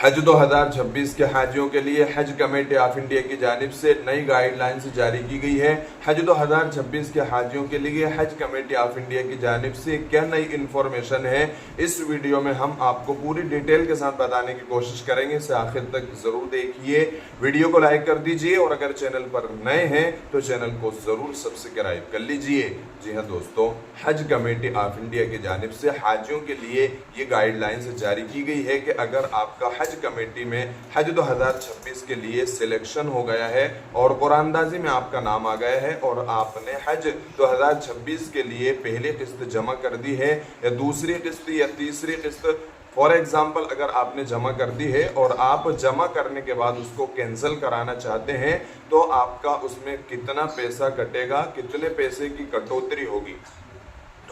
हज 2026 के हाजियों के लिए हज कमेटी ऑफ इंडिया की जानिब से नई गाइडलाइंस जारी की गई है। हज 2026 के हाजियों के लिए हज कमेटी ऑफ इंडिया की जानिब से क्या नई इन्फॉर्मेशन है, इस वीडियो में हम आपको पूरी डिटेल के साथ बताने की कोशिश करेंगे। इसे आखिर तक जरूर देखिए, वीडियो को लाइक कर दीजिए और अगर चैनल पर नए हैं तो चैनल को जरूर सब्सक्राइब कर लीजिए। जी हाँ दोस्तों, हज कमेटी ऑफ इंडिया की जानिब से हाजियों के लिए ये गाइडलाइंस जारी की गई है कि अगर आपका हज कमेटी में हज 2026 के लिए सिलेक्शन हो गया है और कुरानदाजी में आपका नाम आ गया है और आपने हज 2026 के लिए पहली किस्त जमा कर दी है या दूसरी किस्त या तीसरी किस्त, फॉर एग्जाम्पल अगर आपने जमा कर दी है और आप जमा करने के बाद उसको कैंसिल कराना चाहते हैं तो आपका उसमें कितना पैसा कटेगा, कितने पैसे की कटौती होगी।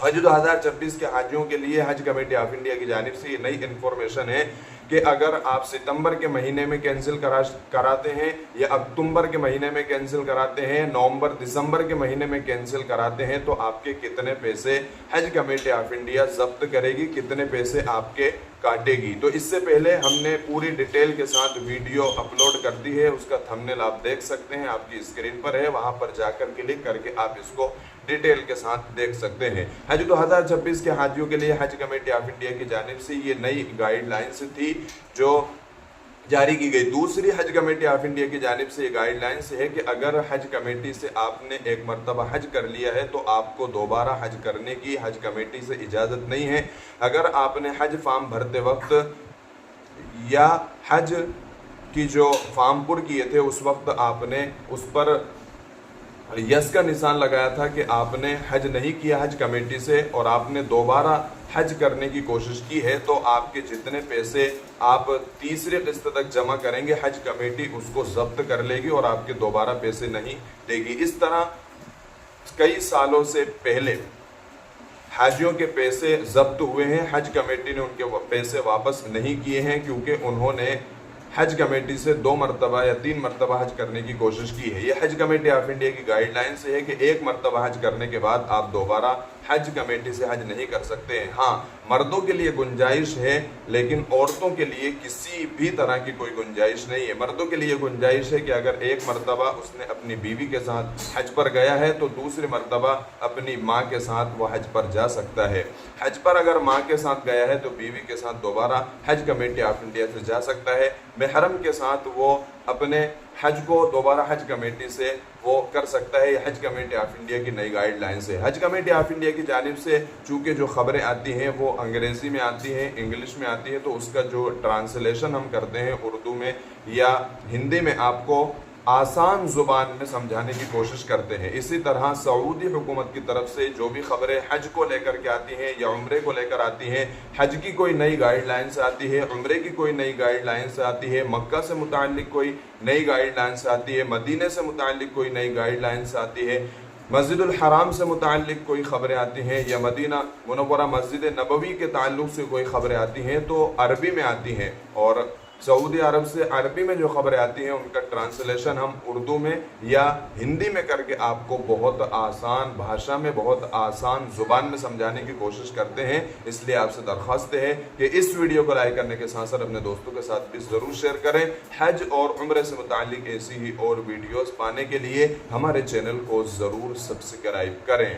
हज 2026 के हाजियों के लिए हज कमेटी ऑफ इंडिया की जानिब से ये नई इन्फॉर्मेशन है कि अगर आप सितंबर के महीने में कैंसिल कराते हैं या अक्टूबर के महीने में कैंसिल कराते हैं, नवंबर दिसंबर के महीने में कैंसिल कराते हैं तो आपके कितने पैसे हज कमेटी ऑफ इंडिया जब्त करेगी, कितने पैसे आपके काटेगी। तो इससे पहले हमने पूरी डिटेल के साथ वीडियो अपलोड कर दी है, उसका थंबनेल आप देख सकते हैं, आपकी स्क्रीन पर है, वहां पर जाकर क्लिक करके आप इसको डिटेल के साथ देख सकते हैं। हज 2026 के हाजियों के लिए हज कमेटी ऑफ इंडिया की जानिब से ये नई गाइडलाइंस थी जो जारी की गई। दूसरी हज कमेटी ऑफ इंडिया की जानिब से ये गाइडलाइंस है कि अगर हज कमेटी से आपने एक मरतबा हज कर लिया है तो आपको दोबारा हज करने की हज कमेटी से इजाज़त नहीं है। अगर आपने हज फॉर्म भरते वक्त या हज की जो फॉर्म पुर किए थे उस वक्त आपने उस पर यस का निशान लगाया था कि आपने हज नहीं किया हज कमेटी से और आपने दोबारा हज करने की कोशिश की है तो आपके जितने पैसे आप तीसरे किस्त तक जमा करेंगे हज कमेटी उसको जब्त कर लेगी और आपके दोबारा पैसे नहीं देगी। इस तरह कई सालों से पहले हाजियों के पैसे जब्त हुए हैं, हज कमेटी ने उनके पैसे वापस नहीं किए हैं क्योंकि उन्होंने हज कमेटी से 2 मरतबा या 3 मरतबा हज करने की कोशिश की है। ये हज कमेटी ऑफ इंडिया की गाइडलाइन से है कि 1 मरतबा हज करने के बाद आप दोबारा हज कमेटी से हज नहीं कर सकते हैं। हाँ, मर्दों के लिए गुंजाइश है लेकिन औरतों के लिए किसी भी तरह की कोई गुंजाइश नहीं है। मर्दों के लिए गुंजाइश है कि अगर 1 मरतबा उसने अपनी बीवी के साथ हज पर गया है तो दूसरी मरतबा अपनी माँ के साथ वह हज पर जा सकता है। हज पर अगर माँ के साथ गया है तो बीवी के साथ दोबारा हज कमेटी ऑफ इंडिया से जा सकता है। महरम के साथ वो अपने हज को दोबारा हज कमेटी से वो कर सकता है। हज कमेटी ऑफ इंडिया की नई गाइडलाइन से हज कमेटी ऑफ इंडिया की जानिब से चूँकि जो खबरें आती हैं वो अंग्रेज़ी में आती हैं, इंग्लिश में आती है, तो उसका जो ट्रांसलेशन हम करते हैं उर्दू में या हिंदी में आपको आसान ज़ुबान में समझाने की कोशिश करते हैं। इसी तरह सऊदी हुकूमत की तरफ से जो भी खबरें हज को लेकर के आती हैं या उम्रे को लेकर आती हैं, हज की कोई नई गाइडलाइंस आती है, उम्रे की कोई नई गाइडलाइंस आती है, मक्का से मुताल्लिक कोई नई गाइडलाइंस आती है, मदीने से मुताल्लिक कोई नई गाइडलाइंस आती है, मस्जिदुल हराम से मुताल्लिक कोई खबरें आती हैं या मदीना मुनव्वरा मस्जिद नबवी के ताल्लुक़ से कोई खबरें आती हैं तो अरबी में आती हैं। और सऊदी अरब से अरबी में जो खबरें आती हैं उनका ट्रांसलेशन हम उर्दू में या हिंदी में करके आपको बहुत आसान भाषा में, बहुत आसान ज़ुबान में समझाने की कोशिश करते हैं। इसलिए आपसे दरख्वास्त है कि इस वीडियो को लाइक करने के साथ साथ अपने दोस्तों के साथ भी ज़रूर शेयर करें। हज और उम्रे से मुताल्लिक ऐसी ही और वीडियोज़ पाने के लिए हमारे चैनल को ज़रूर सब्सक्राइब करें।